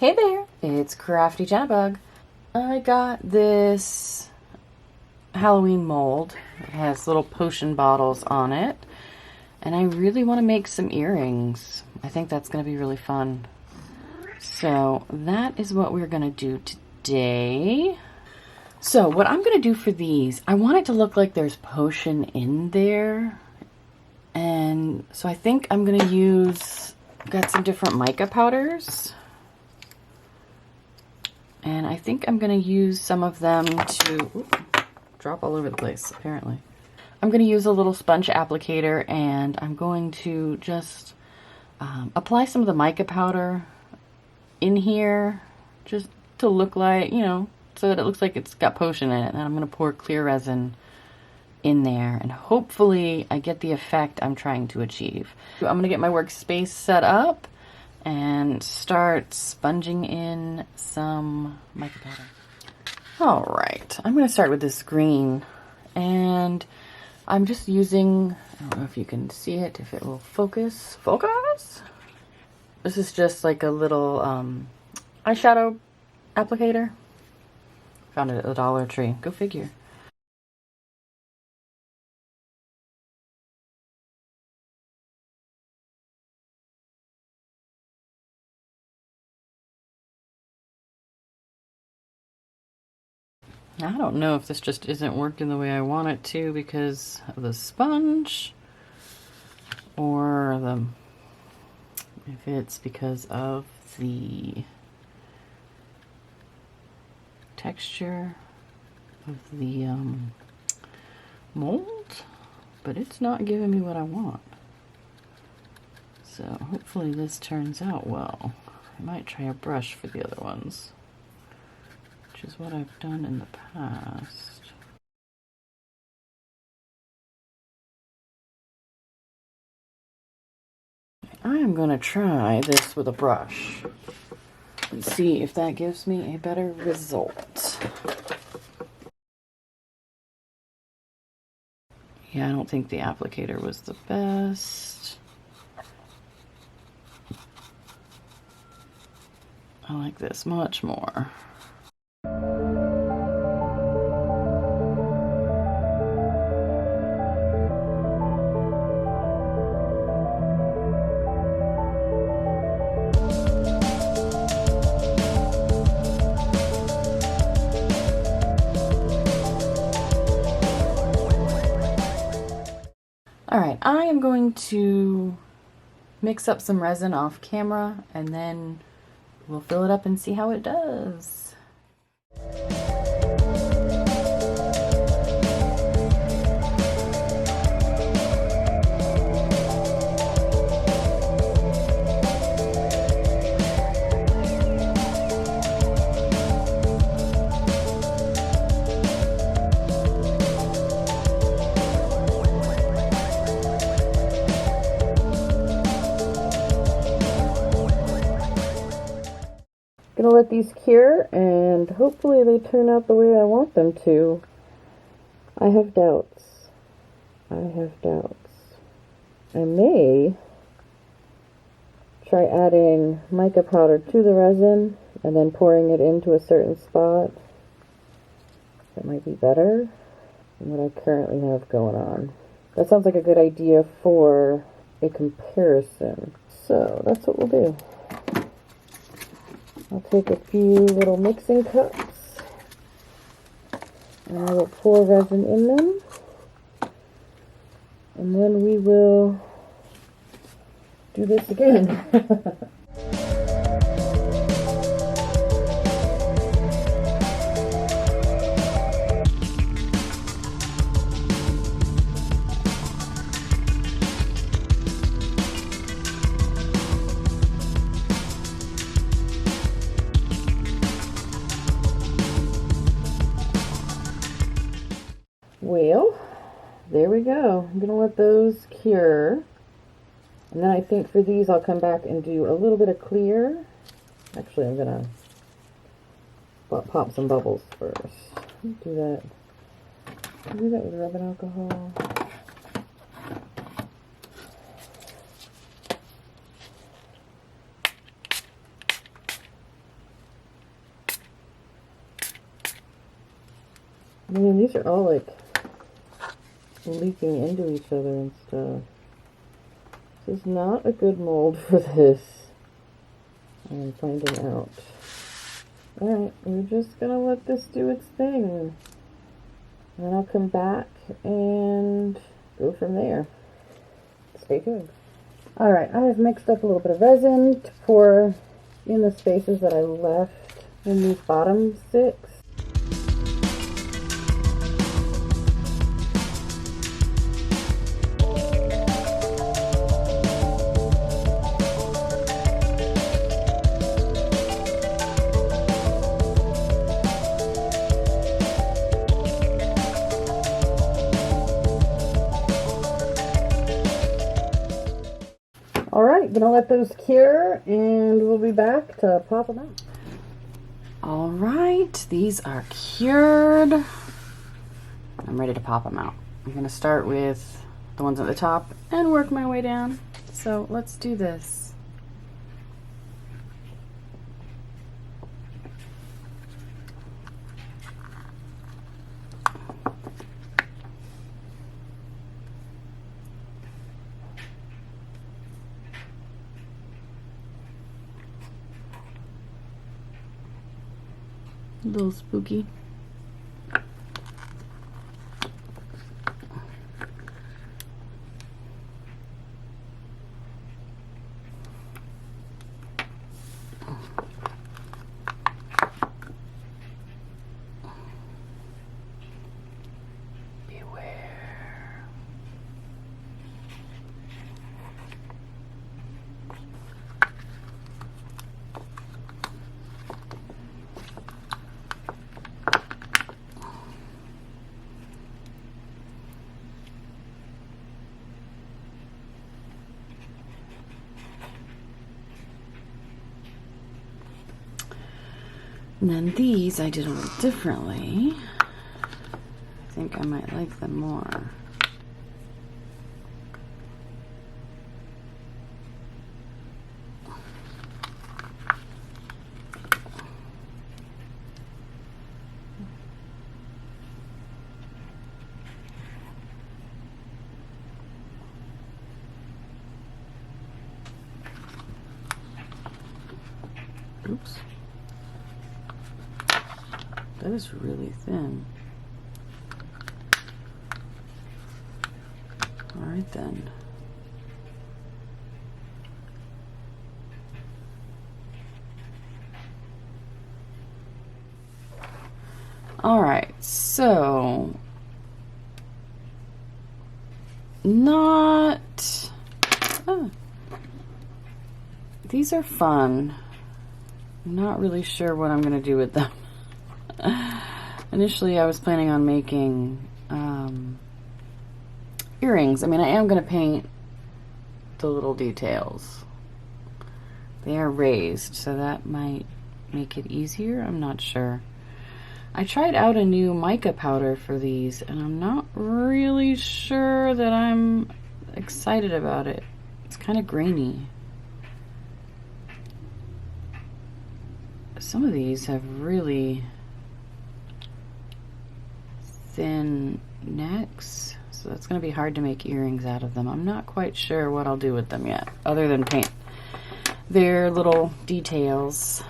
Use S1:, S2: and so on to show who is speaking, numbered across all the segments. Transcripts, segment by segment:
S1: Hey there, it's Crafty Jabug. I got this Halloween mold. It has little potion bottles on it. And I really want to make some earrings. I think that's going to be really fun. So that is what we're going to do today. So what I'm going to do for these, I want it to look like there's potion in there. And so I think I'm going to use, got some different mica powders. And I think I'm going to use some of them to drop all over the place, apparently. I'm going to use a little sponge applicator, and I'm going to just apply some of the mica powder in here, just to look like, you know, so that it looks like it's got potion in it. And I'm going to pour clear resin in there, and hopefully I get the effect I'm trying to achieve. I'm going to get my workspace set up and start sponging in some mica powder. All right, I'm going to start with this green, and I'm just using, I don't know if you can see it, if it will focus. Focus? This is just like a little eyeshadow applicator. Found it at the Dollar Tree. Go figure. I don't know if this just isn't working the way I want it to because of the sponge, or if it's because of the texture of the mold, but it's not giving me what I want. So hopefully this turns out well. I might try a brush for the other ones, which is what I've done in the past. I am going to try this with a brush and see if that gives me a better result. Yeah, I don't think the applicator was the best. I like this much more. Alright, I am going to mix up some resin off camera, and then we'll fill it up and see how it does. Gonna let these cure, and hopefully they turn out the way I want them to. I have doubts. I may try adding mica powder to the resin and then pouring it into a certain spot. That might be better than what I currently have going on. That sounds like a good idea for a comparison. So that's what we'll do. I'll take a few little mixing cups and I will pour resin in them, and then we will do this again. Well, there we go. I'm going to let those cure. And then I think for these I'll come back and do a little bit of clear. Actually, I'm going to pop some bubbles first. Do that with rubbing alcohol. Man, these are all like leaking into each other and stuff. This is not a good mold for this. I'm finding out. Alright, we're just gonna let this do its thing. And then I'll come back and go from there. Stay tuned. Alright, I have mixed up a little bit of resin to pour in the spaces that I left in these bottom 6. Alright, gonna let those cure and we'll be back to pop them out. Alright, these are cured. I'm ready to pop them out. I'm gonna start with the ones at the top and work my way down. So let's do this. A little spooky. Beware. And then these I did a little differently. I think I might like them more. Oops. That is really thin. All right then. All right, so these are fun. I'm not really sure what I'm gonna do with them. Initially, I was planning on making earrings. I mean, I am going to paint the little details. They are raised, so that might make it easier. I'm not sure. I tried out a new mica powder for these, and I'm not really sure that I'm excited about it. It's kind of grainy. Some of these have really thin necks, so it's going to be hard to make earrings out of them. I'm not quite sure what I'll do with them yet, other than paint their little details.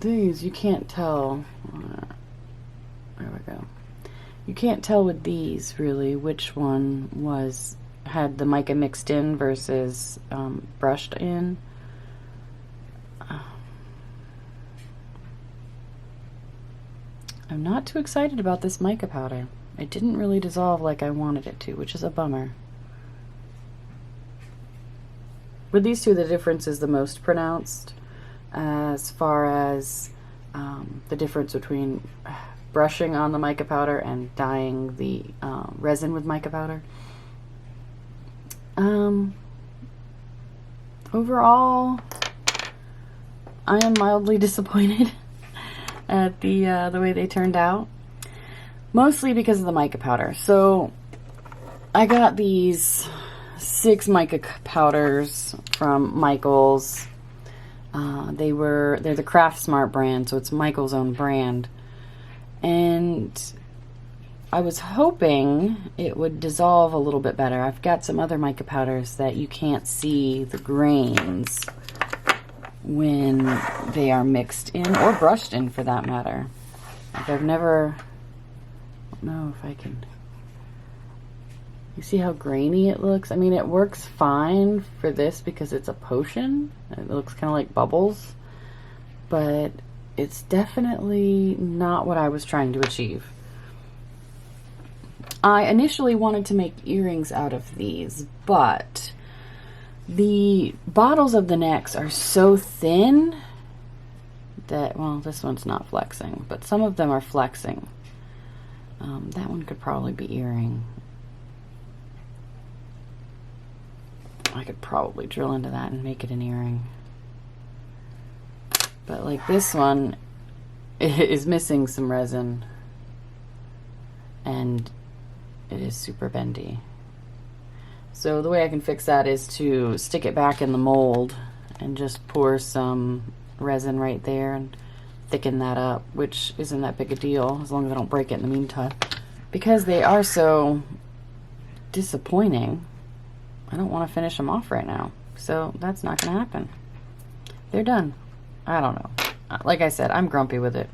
S1: These, you can't tell. There we go. You can't tell with these, really, which one had the mica mixed in versus brushed in. I'm not too excited about this mica powder. It didn't really dissolve like I wanted it to, which is a bummer. With these two, the difference is the most pronounced as far as the difference between brushing on the mica powder and dyeing the resin with mica powder. Overall, I am mildly disappointed at the way they turned out, mostly because of the mica powder. So I got these 6 mica powders from Michael's. They're the Craft Smart brand, so it's Michael's own brand. And I was hoping it would dissolve a little bit better. I've got some other mica powders that you can't see the grains when they are mixed in, or brushed in for that matter. Like I don't know if I can, you see how grainy it looks? I mean, it works fine for this because it's a potion. It looks kind of like bubbles, but it's definitely not what I was trying to achieve. I initially wanted to make earrings out of these, but the bottles of the necks are so thin that, well, this one's not flexing, but some of them are flexing. That one could probably be earring. I could probably drill into that and make it an earring. But like this one is missing some resin and it is super bendy. So the way I can fix that is to stick it back in the mold and just pour some resin right there and thicken that up, which isn't that big a deal as long as I don't break it in the meantime. Because they are so disappointing, I don't want to finish them off right now. So that's not going to happen. They're done. I don't know. Like I said, I'm grumpy with it.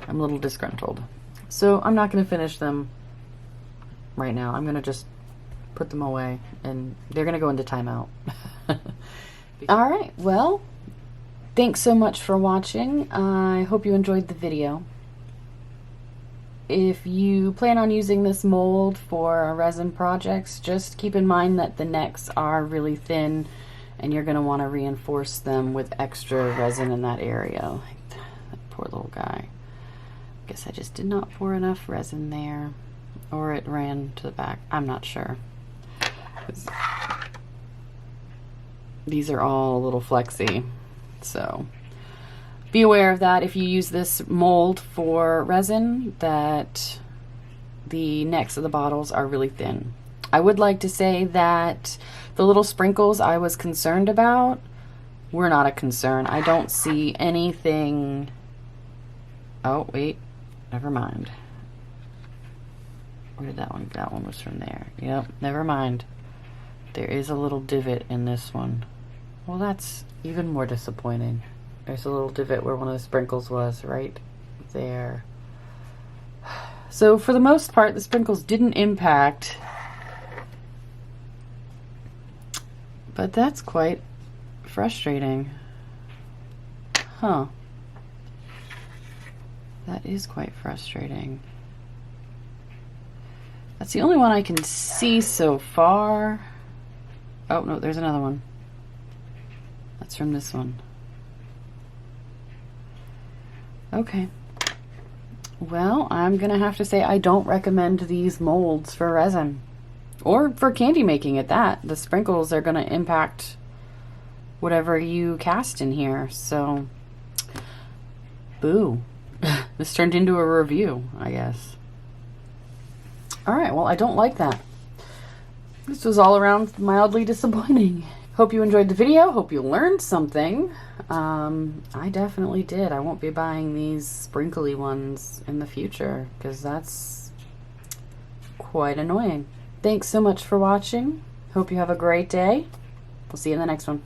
S1: I'm a little disgruntled. So I'm not going to finish them right now. I'm going to just put them away and they're going to go into timeout. All right. Well, thanks so much for watching. I hope you enjoyed the video. If you plan on using this mold for resin projects, just keep in mind that the necks are really thin and you're going to want to reinforce them with extra resin in that area. Like that poor little guy. Guess I just did not pour enough resin there, or it ran to the back. I'm not sure. These are all a little flexy, so be aware of that if you use this mold for resin, that the necks of the bottles are really thin. I would like to say that the little sprinkles I was concerned about were not a concern. I don't see anything. Oh, wait. Never mind. Where did that one? That one was from there. Yep, never mind. There is a little divot in this one. Well, that's even more disappointing. There's a little divot where one of the sprinkles was, right there. So for the most part, the sprinkles didn't impact. But that's quite frustrating. Huh. That is quite frustrating. That's the only one I can see so far. Oh, no, there's another one. That's from this one. Okay. Well, I'm going to have to say I don't recommend these molds for resin. Or for candy making at that. The sprinkles are going to impact whatever you cast in here. So, boo. This turned into a review, I guess. Alright, well, I don't like that. This was all around mildly disappointing. Hope you enjoyed the video. Hope you learned something. I definitely did. I won't be buying these sprinkly ones in the future because that's quite annoying. Thanks so much for watching. Hope you have a great day. We'll see you in the next one.